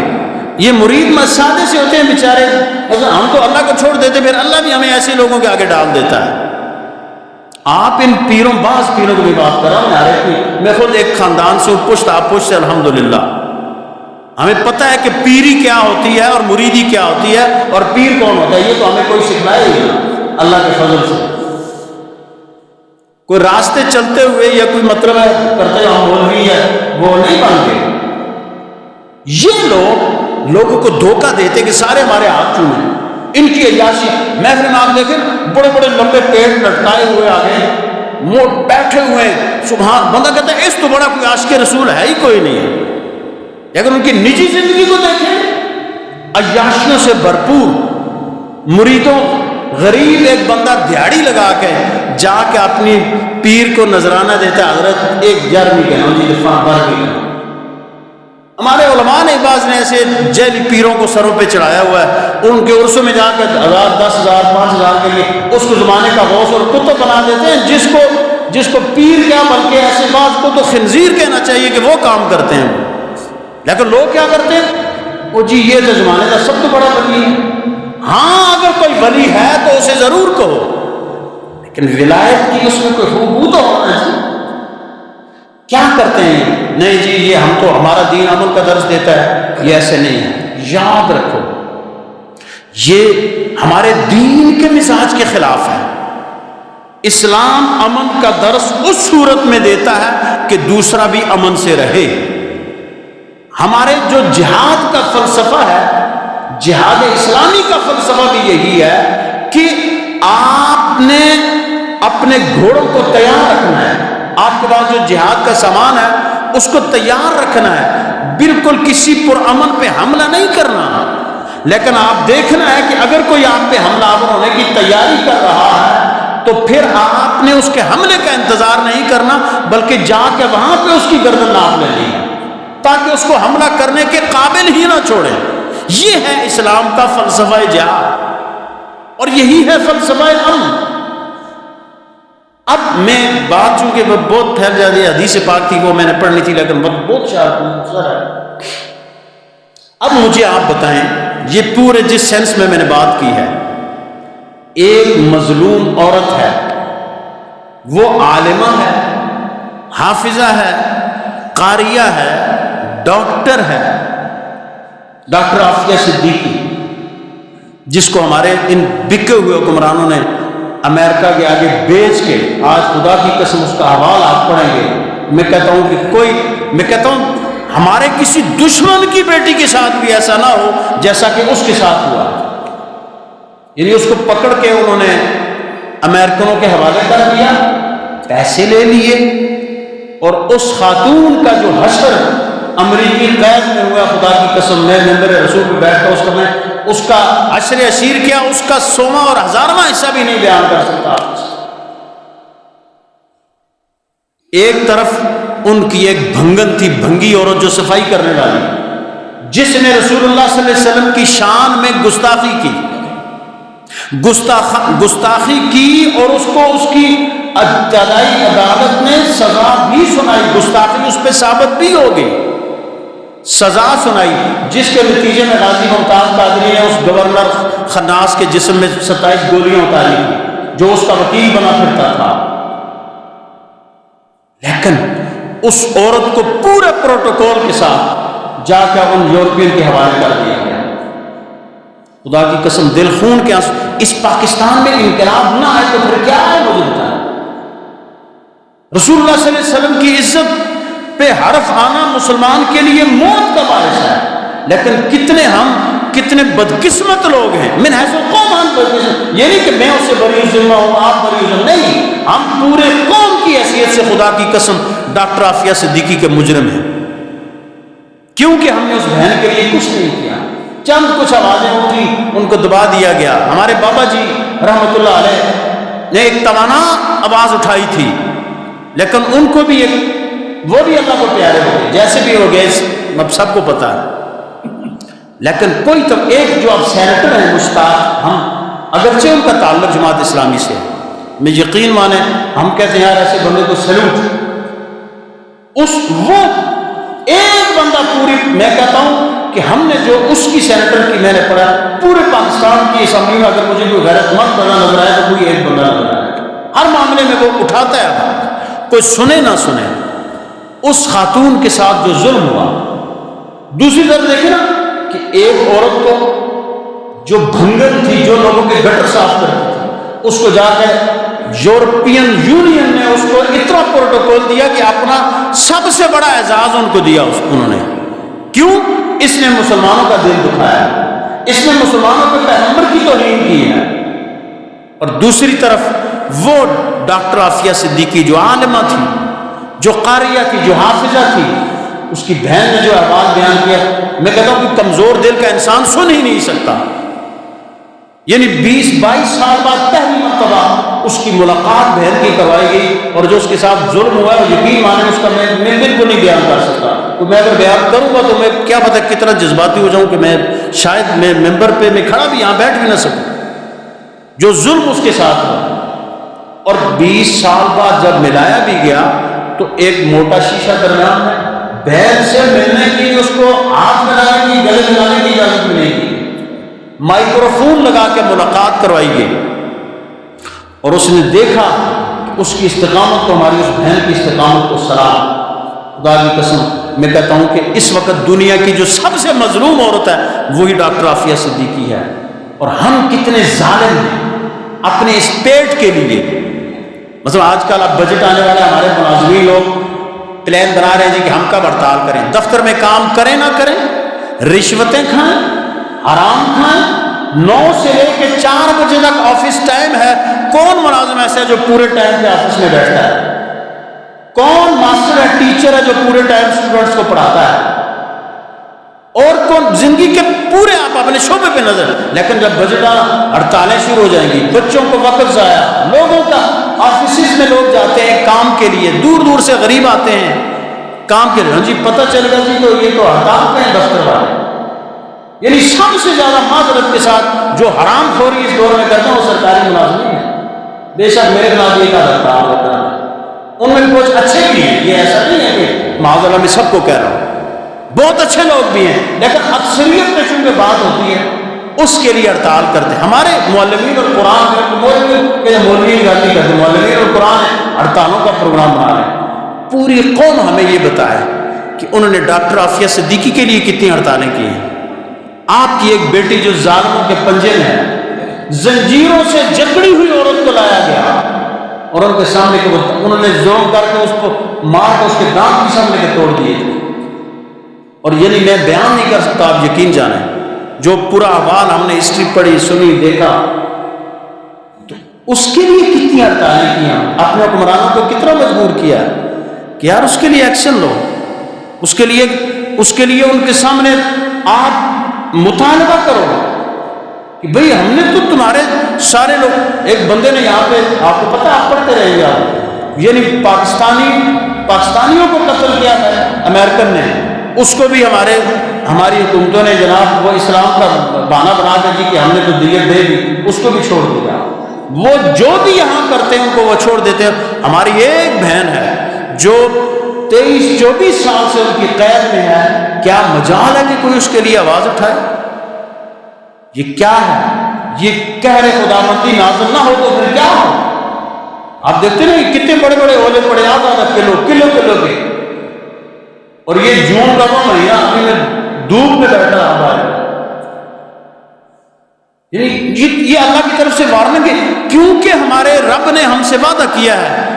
یہ مرید مسادے سے ہوتے ہیں بیچارے, ہم تو اللہ کو چھوڑ دیتے, پھر اللہ بھی ہمیں ایسے لوگوں کے آگے ڈال دیتا ہے. آپ ان پیروں, بعض پیروں کو بھی بات کر رہا ہوں, میں خود ایک خاندان سے ہوں, پشت آپ پشت سے الحمدللہ. ہمیں پتہ ہے کہ پیری کیا ہوتی ہے اور مریدی کیا ہوتی ہے اور پیر کون ہوتا ہے. یہ تو ہمیں کوئی سکھلائے ہی نہیں اللہ کے فضل سے. کوئی راستے چلتے ہوئے یا کوئی مطلب ہے کرتے ہم مولوی ہے وہ نہیں بنتے. یہ لوگ لوگوں کو دھوکہ دیتے کہ سارے ہمارے ہاتھ چومیں, ان کی عیاشی. محفل میں آپ دیکھیں بڑے بڑے لمبے پیٹ لٹکائے ہوئے آگے موٹ بیٹھے ہوئے, سبحان. بندہ کہتا ہے اس تو بڑا کوئی عاشق رسول ہے ہی کوئی نہیں ہے. لیکن ان کی نجی زندگی کو دیکھیں, عیاشیوں سے بھرپور. مریدوں, غریب ایک بندہ دیہڑی لگا کے جا کے اپنی پیر کو نذرانہ دیتا ہے, حضرت ایک جرمی کے ہمارے علماء نے بعض نے ایسے جیلی پیروں کو سروں پہ چڑھایا ہوا ہے, ان کے عرصوں میں جا کے 1000 10,000 5,000 کے لیے اس کو زمانے کا غوث اور کتب بنا دیتے ہیں, جس کو پیر کیا بلکہ ایسے بعض کو تو خنزیر کہنا چاہیے کہ وہ کام کرتے ہیں. لیکن لوگ کیا کرتے ہیں, وہ جی یہ تو زمانے کا سب تو بڑا ولی ہے. ہاں اگر کوئی ولی ہے تو اسے ضرور کہو, لیکن ولایت کی اس میں کوئی خوبو تو ہونا چاہیے. کیا کرتے ہیں, نہیں جی یہ ہم تو ہمارا دین عمل کا درس دیتا ہے, یہ ایسے نہیں ہے. یاد رکھو یہ ہمارے دین کے مزاج کے خلاف ہے. اسلام امن کا درس اس صورت میں دیتا ہے کہ دوسرا بھی امن سے رہے. ہمارے جو جہاد کا فلسفہ ہے, جہاد اسلامی کا فلسفہ بھی یہی ہے کہ آپ نے اپنے گھوڑوں کو تیار رکھنا ہے. آپ کے پاس جو جہاد کا سامان ہے اس کو تیار رکھنا ہے, بالکل کسی پرامن پہ حملہ نہیں کرنا. لیکن آپ دیکھنا ہے کہ اگر کوئی آپ پہ حملہ آور ہونے کی تیاری کر رہا ہے تو پھر آپ نے اس کے حملے کا انتظار نہیں کرنا, بلکہ جا کے وہاں پہ اس کی گردن ناپ لینی تاکہ اس کو حملہ کرنے کے قابل ہی نہ چھوڑے. یہ ہے اسلام کا فلسفہ جہاد اور یہی ہے فلسفہ امن. اب میں بات چونکہ بہت پھیل جاتی ہے, حدیث پاک تھی وہ میں نے پڑھنی تھی لیکن بہت شاید ہے. اب مجھے آپ بتائیں, یہ پورے جس سینس میں نے بات کی ہے, ایک مظلوم عورت ہے, وہ عالمہ ہے, حافظہ ہے, قاریہ ہے, ڈاکٹر ہے, ڈاکٹر عافیہ صدیقی, جس کو ہمارے ان بکے ہوئے حکمرانوں نے امریکہ کے آگے بیچ کے, آج خدا کی قسم اس کا حوال آپ پڑھیں گے. میں کہتا ہوں ہمارے کسی دشمن کی بیٹی کے ساتھ بھی ایسا نہ ہو جیسا کہ اس کے ساتھ ہوا. یعنی اس کو پکڑ کے انہوں نے امریکنوں کے حوالے کر دیا, پیسے لے لیے, اور اس خاتون کا جو حشر امریکی قید میں ہوا, خدا کی قسم میں ممبر رسول پہ بیٹھتا اس کا عشر عشیر کیا, اس کا 100واں اور 1000واں حصہ بھی نہیں بیان کر سکتا. ایک طرف ان کی ایک بھنگن تھی, بھنگی عورت جو صفائی کرنے والی, جس نے رسول اللہ صلی اللہ علیہ وسلم کی شان میں گستاخی کی اور اس کو اس کی ابتدائی عدالت نے سزا بھی سنائی. گستاخی اس پہ ثابت بھی ہو گئی, سزا سنائی, جس کے نتیجے میں غازی ممتاز قادری نے اس گورنر خناس کے جسم میں 27 گولیاں اتاری جو اس کا وکیل بنا پھرتا تھا. لیکن اس عورت کو پورے پروٹوکول کے ساتھ جا کر ان یورپین کے حوالے کر دیا گیا. خدا کی قسم دل خون کے آنسو. اس پاکستان میں انقلاب نہ آئے تو پھر کیا ہے مجھے بتائیں. رسول اللہ صلی اللہ علیہ وسلم کی عزت پہ حرف آنا مسلمان کے لیے موت کا باعث ہے, لیکن کتنے بدقسمت لوگ ہیں. من حیث القوم ہم بدقسمت, یہ نہیں کہ میں اس سے بری ذمہ ہوں آپ بری ذمہ نہیں, ہم پورے قوم کی حیثیت سے خدا کی قسم ڈاکٹر عافیہ صدیقی کے مجرم ہیں, کیونکہ ہم نے اس بہن کے لیے کچھ نہیں کیا. چند کچھ آوازیں اٹھی, ان کو دبا دیا گیا. ہمارے بابا جی رحمت اللہ علیہ نے ایک توانا آواز اٹھائی تھی, لیکن ان کو بھی وہ بھی اللہ کو پیارے ہو گئے, جیسے بھی ہو گئے اب سب کو پتا ہے. لیکن کوئی تو ایک جو اب سینیٹر ہیں مشتاق, ہم اگرچہ ان کا تعلق جماعت اسلامی سے, میں یقین مانیں ہم کہتے ہیں یار ایسے بندے کو سیلوٹ. وہ ایک بندہ پوری، میں کہتا ہوں کہ ہم نے جو اس کی سینیٹر کی میں نے پڑھا، پورے پاکستان کی اسمبلی میں اگر مجھے کوئی غیرت مند بندہ نظر آئے تو کوئی ایک بندہ نظر آئے. ہر معاملے میں وہ اٹھاتا ہے آواز، کوئی سنے نہ سنے. اس خاتون کے ساتھ جو ظلم ہوا. دوسری طرف دیکھیں نا کہ ایک عورت کو جو بھنگل تھی، جو لوگوں کے گٹر صاف کرتی تھی، اس کو جا کے یورپین یونین نے اس کو اتنا پروٹوکول دیا کہ اپنا سب سے بڑا اعزاز ان کو دیا. انہوں نے کیوں؟ اس نے مسلمانوں کا دل دکھایا، اس نے مسلمانوں کے پیغمبر کی توہین کی ہے. اور دوسری طرف وہ ڈاکٹر عافیہ صدیقی جو عالمہ تھی، جو قاریہ تھی، جو حافظہ تھی، اس کی بہن نے جو احوال بیان کیا، میں کہتا ہوں کہ کمزور دل کا انسان سن ہی نہیں سکتا. یعنی 20-22 سال بعد پہلی مرتبہ اس کی ملاقات بہن کی کروائی گئی، اور جو اس کے ساتھ ظلم ہوا ہے یقین مانے اس کا میں بالکل نہیں بیان کر سکتا. تو میں اگر بیان کروں گا تو میں کیا پتہ کتنا جذباتی ہو جاؤں کہ میں شاید میں ممبر پہ میں کھڑا بھی یہاں بیٹھ بھی نہ سکوں. جو ظلم اس کے ساتھ ہوا، اور 20 سال بعد جب ملایا بھی گیا تو ایک موٹا شیشہ درمیان ہے، بہن سے ملنے کی، اس کو ہاتھ ملانے کی، گلے ملانے کی اجازت ملے گی. مائکروفون لگا کے ملاقات کروائی گئی، اور اس نے دیکھا کہ اس کی استقامت کو، ہماری اس بہن کی استقامت کو سلام. خدا کی قسم میں کہتا ہوں کہ اس وقت دنیا کی جو سب سے مظلوم عورت ہے وہی ڈاکٹر عافیہ صدیقی ہے. اور ہم کتنے ظالم ہیں اپنے اس پیٹ کے لیے. مثلا آج کل اب بجٹ آنے والے، ہمارے ملازمین لوگ پلان بنا رہے ہیں کہ ہم کب ہڑتال کریں، دفتر میں کام کریں نہ کریں، رشوتیں کھائیں، حرام کھائیں. 9 سے لے کے 4 بجے تک آفس ٹائم ہے. کون ملازم ایسا ہے جو پورے ٹائم پہ آفس میں بیٹھتا ہے؟ کون ماسٹر ہے، ٹیچر ہے جو پورے ٹائم اسٹوڈنٹس کو پڑھاتا ہے؟ اور کون زندگی کے پورے آپ اپنے شعبے پہ نظر. لیکن جب بجٹ ہڑتالیں شروع ہو جائیں گی، بچوں کو وقت ضائع، لوگوں کا آفیسز میں لوگ جاتے ہیں کام کے لیے، دور دور سے غریب آتے ہیں کام کے لیے. ہاں جی پتہ چل گیا جی تو یہ تو ہڑتال پہ ہیں دفتر والے. یعنی سب سے زیادہ معذرت کے ساتھ جو حرام خوری اس دور میں کرتے ہیں وہ سرکاری ملازمین ہیں. بے شک میرے خلاف یہ کا ہڑتال ہوتا ہے، ان میں کچھ اچھے بھی ہیں، یہ ایسا نہیں ہے کہ معاذ اللہ میں سب کو کہہ رہا ہوں، بہت اچھے لوگ بھی ہیں، لیکن اکثریت میں چونکہ بات ہوتی ہے اس کے لیے ہڑتال کرتے ہیں. ہمارے معلمین اور قرآن مولوی غلطی کرتے ہیں، معلمین اور قرآن ہڑتالوں کا پروگرام بنا رہے ہیں. پوری قوم ہمیں یہ بتائے کہ انہوں نے ڈاکٹر عافیہ صدیقی کے لیے کتنی ہڑتالیں کی ہیں. آپ کی ایک بیٹی جو ظالموں کے پنجے میں ہے، زنجیروں سے جکڑی ہوئی عورت کو لایا گیا اور ان کے سامنے کے انہوں نے ظلم کر کے اس کو مار کے اس کے دانت بھی سامنے کے توڑ دیے تھے. اور یعنی میں بیان نہیں کر سکتا، آپ یقین جانیں جو پورا احوال ہم نے ہسٹری پڑھی، سنی، دیکھا، تو اس کے لیے کتنی ہڑتالیں کی ہیں. اپنے حکمرانوں کو کتنا مجبور کیا کہ یار اس کے لیے ایکشن لو، اس کے لیے ان کے سامنے آپ مطالبہ کرو کہ بھئی ہم نے تو تمہارے سارے لوگ. ایک بندے نے یہاں پہ، آپ کو پتہ، آپ پڑھتے رہیں گے آپ، یعنی پاکستانیوں کو قتل کیا ہے امریکن نے، اس کو بھی ہماری حکومتوں نے جناب وہ اسلام کا بہانہ بنا کے جی کہ ہم نے تو دیت دے دی، اس کو بھی چھوڑ دیا. وہ جو بھی یہاں کرتے ہیں ان کو وہ چھوڑ دیتے ہیں. ہماری ایک بہن ہے جو 23-24 سال سے ان کی قید میں ہے. کیا مجال ہے کہ کوئی اس کے لیے آواز اٹھائے؟ یہ کیا ہے؟ یہ قہر خداوندی نازل نہ ہو تو پھر کیا ہو؟ آپ دیکھتے ہیں کتنے بڑے بڑے اولے پڑے، آدھا کلو کے، اور یہ جون کا وہ مہینہ ابھی میں دھوپ میں بیٹھا رہا ہے. یہ اللہ کی طرف سے وارننگ ہے، کیونکہ ہمارے رب نے ہم سے وعدہ کیا ہے،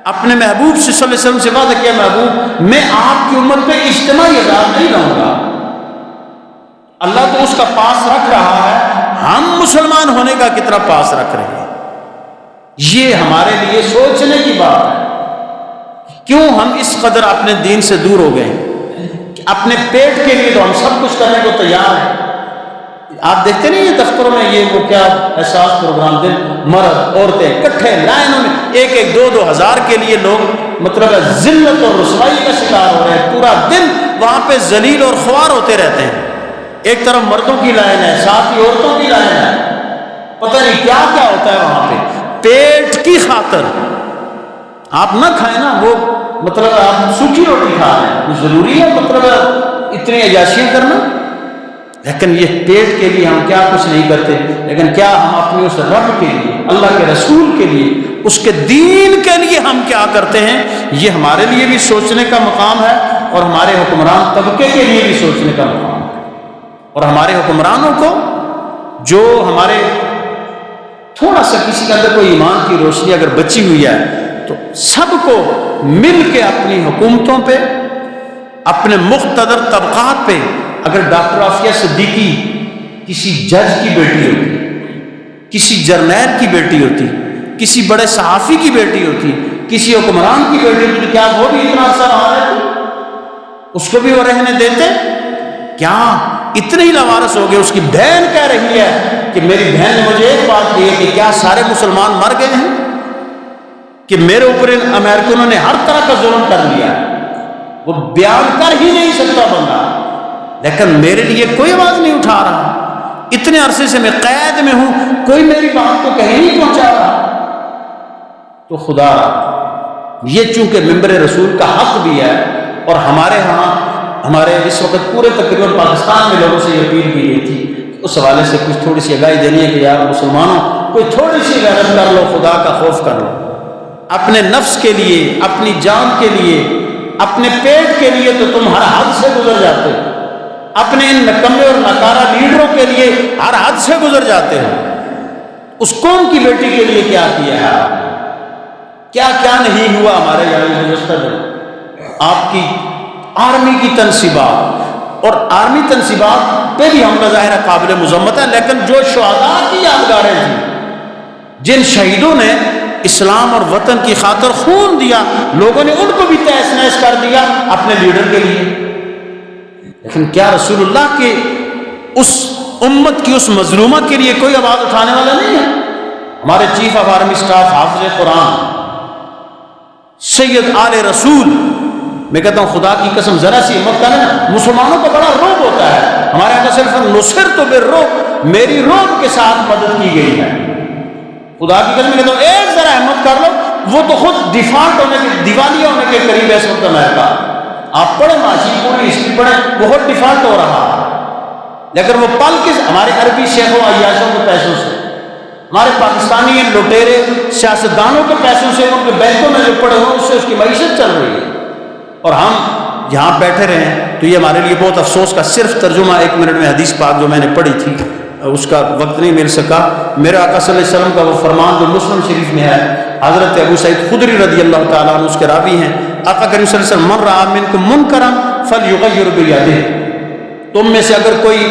اپنے محبوب صلی اللہ علیہ وسلم سے وعدہ کیا، محبوب میں آپ کی امت پہ اجتماعی عذاب نہیں لاؤں گا. اللہ تو اس کا پاس رکھ رہا ہے، ہم مسلمان ہونے کا کتنا پاس رکھ رہے ہیں. یہ ہمارے لیے سوچنے کی بات ہے. کیوں ہم اس قدر اپنے دین سے دور ہو گئے کہ اپنے پیٹ کے لیے تو ہم سب کچھ کرنے کو تیار ہیں. آپ دیکھتے نہیں یہ دفتروں میں یہ وہ کیا احساس پروگرام دن، مرد عورتیں اکٹھے لائنوں میں، ایک 2-2 ہزار کے لیے لوگ مطلب ہے ذلت اور رسوائی کا شکار ہو رہے ہیں. پورا دن وہاں پہ ذلیل اور خوار ہوتے رہتے ہیں. ایک طرف مردوں کی لائن ہے، ساتھ ہی عورتوں کی لائن ہے، پتہ نہیں کیا کیا ہوتا ہے وہاں پہ. پیٹ کی خاطر آپ نہ کھائیں نا، وہ مطلب آپ سوکھی روٹی کھا رہے ہیں، ضروری ہے مطلب اتنی عیاشیاں کرنا؟ لیکن یہ پیٹ کے لیے ہم کیا کچھ نہیں کرتے، لیکن کیا ہم اپنے اس رب کے لیے، اللہ کے رسول کے لیے، اس کے دین کے لیے ہم کیا کرتے ہیں؟ یہ ہمارے لیے بھی سوچنے کا مقام ہے، اور ہمارے حکمران طبقے کے لیے بھی سوچنے کا مقام ہے۔ اور ہمارے حکمرانوں کو، جو ہمارے تھوڑا سا کسی کے اندر کوئی ایمان کی روشنی اگر بچی ہوئی ہے، تو سب کو مل کے اپنی حکومتوں پہ، اپنے مقتدر طبقات پہ، اگر ڈاکٹر عافیہ صدیقی کسی جج کی بیٹی ہوتی، کسی جرنیل کی بیٹی ہوتی، کسی بڑے صحافی کی بیٹی ہوتی، کسی حکمران کی بیٹی ہوتی، کیا وہ بھی اتنا عرصہ رہا رہتی؟ اس کو بھی وہ رہنے دیتے؟ کیا اتنے ہی لوارث ہو گئے؟ اس کی بہن کہہ رہی ہے کہ میری بہن نے مجھے ایک بات کی ہے کہ کیا سارے مسلمان مر گئے ہیں؟ کہ میرے اوپر ان امریکنوں نے ہر طرح کا ظلم کر لیا، وہ بیان کر ہی نہیں سکتا بندہ، لیکن میرے لیے کوئی آواز نہیں اٹھا رہا، اتنے عرصے سے میں قید میں ہوں، کوئی میری بات کو کہیں نہیں پہنچا رہا۔ تو خدا یہ چونکہ ممبر رسول کا حق بھی ہے، اور ہمارے ہاں ہمارے اس وقت پورے تقریباً پاکستان میں لوگوں سے یہ اپیل کی گئی تھی، اس حوالے سے کچھ تھوڑی سی آگاہی دینی ہے کہ یار مسلمانوں، کوئی تھوڑی سی غیرت کر لو، خدا کا خوف کر لو، اپنے نفس کے لیے، اپنی جان کے لیے، اپنے پیٹ کے لیے تو تم ہر حد سے گزر جاتے ہو، اپنے ان نکمے اور ناکارہ لیڈروں کے لیے ہر حد سے گزر جاتے ہو۔ اس قوم کی بیٹی کے لیے کیا کیا ہے؟ کیا کیا نہیں ہوا ہمارے یہاں گزشتہ دن؟ آپ کی آرمی کی تنصیبات، اور آرمی تنصیبات پہ بھی ہم بظاہر قابل مذمت ہیں، لیکن جو شہداء کی یادگاریں تھیں، جن شہیدوں نے اسلام اور وطن کی خاطر خون دیا، لوگوں نے ان کو بھی تہس نہس کر دیا اپنے لیڈر کے لیے۔ لیکن کیا رسول اللہ کے اس امت کی اس مظلومہ کے لیے کوئی آواز اٹھانے والا نہیں ہے؟ ہمارے چیف آف آرمی سٹاف حافظ قرآن سید آل رسول، میں کہتا ہوں خدا کی قسم ذرا سی ہمت کریں، مسلمانوں کو بڑا رعب ہوتا ہے، ہمارے یہاں صرف نصرت بالرعب، میری رعب کے ساتھ مدد کی گئی ہے۔ خدا کی قسم میں کہتا ہوں ایک ذرا ہمت کر لو، وہ تو خود ڈیفالٹ ہونے کے، دیوالیہ ہونے کے قریب ہے اس وقت امریکہ۔ آپ پڑھیں معاشی پوری ہسٹری پڑھیں، بہت ڈیفالٹ ہو رہا ہے، لیکن وہ پل کس ہمارے عربی شیخوں عیاشوں کے پیسوں سے، ہمارے پاکستانی لٹیرے سیاستدانوں کے پیسوں سے، ان کے بینکوں میں جو پڑے ہوئے اس سے اس کی معیشت چل رہی ہے، اور ہم یہاں بیٹھے رہے۔ تو یہ ہمارے لیے بہت افسوس کا، صرف ترجمہ 1 منٹ میں حدیث پاک جو میں نے پڑھی تھی اس کا وقت نہیں مل سکا۔ میرے آقا صلی اللہ علیہ وسلم کا وہ فرمان جو مسلم شریف میں ہے، حضرت ابو سعید خدری رضی اللہ تعالیٰ عنہ اس کے راوی ہیں، آقا کریم صلی اللہ علیہ وسلم من رأى منکم منکرا فلیغیر بیدہ، تم میں سے اگر کوئی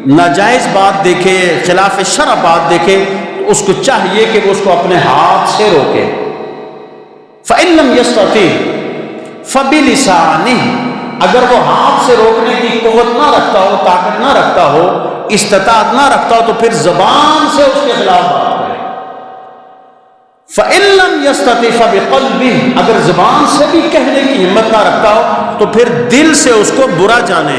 ناجائز بات دیکھے، خلاف شرع بات دیکھے، تو اس کو چاہیے کہ وہ اس کو اپنے ہاتھ سے روکے۔ فإن لم يستطع فبلسانہ، اگر وہ ہاتھ سے روکنے کی قوت نہ رکھتا ہو، طاقت نہ رکھتا ہو، استطاعت نہ رکھتا ہو، تو پھر زبان سے اس کے خلاف بات کرے۔ فإن لم يستطع فبقلبہ، اگر زبان سے بھی کہنے کی ہمت نہ رکھتا ہو تو پھر دل سے اس کو برا جانے۔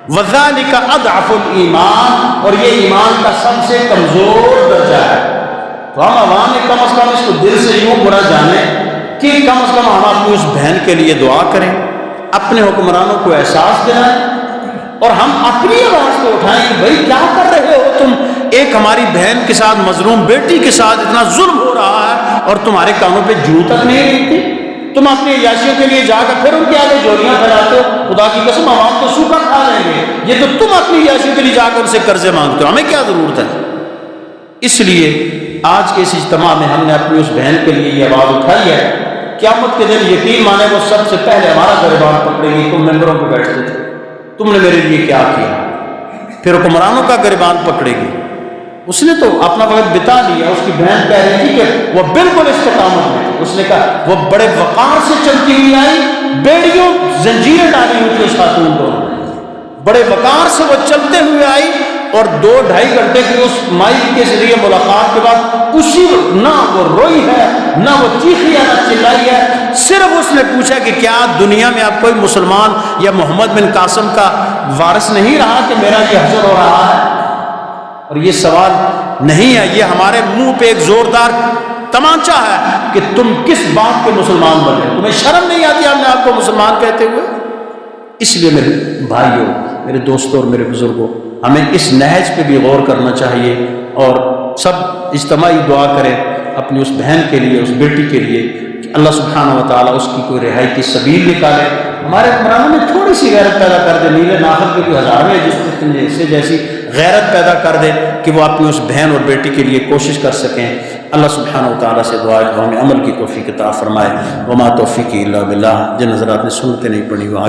وذالک اضعف الایمان، اور یہ ایمان کا سب سے کمزور درجہ ہے۔ تو ہم عوام میں کم از کم اس کو دل سے یوں برا جانیں کہ کم از کم ہم اپنی اس بہن کے لیے دعا کریں، اپنے حکمرانوں کو احساس دلائیں، اور ہم اپنی آواز کو اٹھائیں کہ بھائی کیا کر رہے ہو تم؟ ایک ہماری بہن کے ساتھ، مظلوم بیٹی کے ساتھ اتنا ظلم ہو رہا ہے اور تمہارے کانوں پہ جوں تک نہیں رہتی، تم اپنی عیاشیوں کے لیے جا کر پھر ان کے آگے جولیاں پھیلاتے ہو۔ خدا کی قسم عوام تو سوکھا کھا لیں گے، یہ تو تم اپنی عیاشیوں کے لیے جا کر ان سے قرضے مانگتے ہو، ہمیں کیا ضرورت ہے؟ اس لیے آج کے اس اجتماع میں ہم نے اپنی اس بہن کے لیے یہ آواز اٹھائی ہے، قیامت کے دن یقین مانے وہ سب سے پہلے ہمارا گریبان پکڑے گی۔ تم ممبروں پہ بیٹھتے تھے، تم نے میرے لیے کیا کیا؟ پھر حکمرانوں کا گریبان پکڑے گی۔ اس نے تو اپنا وقت بتا لیا، اس کی بہن کہہ رہی تھی کہ وہ بالکل استقامت میں تھی، اس نے کہا وہ بڑے وقار سے چلتی ہوئی آئی، بیڑیوں زنجیریں ڈالی ہوئی تھی اس خاتون کو، بڑے وقار سے وہ چلتے ہوئے آئی، اور 2-2.5 گھنٹے کی اس مائک کے ذریعے ملاقات کے بعد اسی نہ وہ روئی ہے، نہ وہ چیخی ہے، نہ چلائی ہے، صرف اس نے پوچھا کہ کیا دنیا میں اب کوئی مسلمان یا محمد بن قاسم کا وارث نہیں رہا کہ میرا یہ حشر ہو رہا ہے؟ اور یہ سوال نہیں ہے، یہ ہمارے منہ پہ ایک زوردار تمانچہ ہے کہ تم کس بات کے مسلمان بنے. تمہیں شرم نہیں آتی ہم نے آپ کو مسلمان کہتے ہوئے؟ اس لیے میرے بھائیوں، میرے دوستوں اور میرے بزرگوں، ہمیں اس نہج پہ بھی غور کرنا چاہیے اور سب اجتماعی دعا کریں اپنی اس بہن کے لیے، اس بیٹی کے لیے، کہ اللہ سبحانہ و تعالیٰ اس کی کوئی رہائی کی سبیل نکالے. ہمارے حکمرانوں میں تھوڑی سی غیرت پیدا کر دے، نیلے ناخر کے کوئی ہزارویں جس سے جیسی غیرت پیدا کر دے کہ وہ اپنی اس بہن اور بیٹی کے لیے کوشش کر سکیں. اللہ سبحانہ و تعالیٰ سے دعا ہے ہمیں عمل کی توفیق عطا فرمائے. وما توفیقی الا باللہ. جن حضرات نے سنتیں نہیں پڑھی وہ